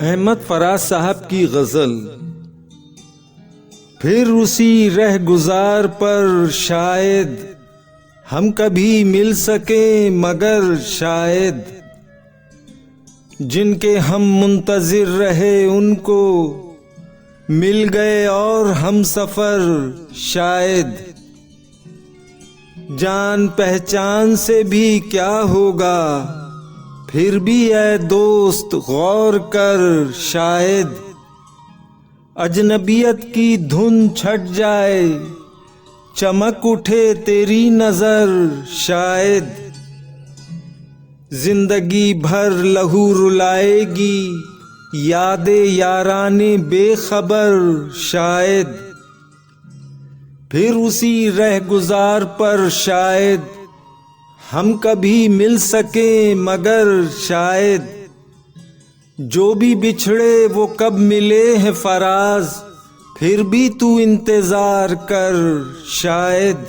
अहमद फराज साहब की गजल। फिर उसी रह गुजार पर शायद हम कभी मिल सके, मगर शायद जिनके हम मुंतजिर रहे उनको मिल गए और हम सफर शायद। जान पहचान से भी क्या होगा, फिर भी ऐ दोस्त गौर कर, शायद अजनबियत की धुन छट जाए, चमक उठे तेरी नजर शायद। जिंदगी भर लहू रुलाएगी यादे याराने बेखबर शायद। फिर उसी रह गुजार पर शायद हम कभी मिल सके, मगर शायद जो भी बिछड़े वो कब मिले हैं फराज, फिर भी तू इंतजार कर शायद।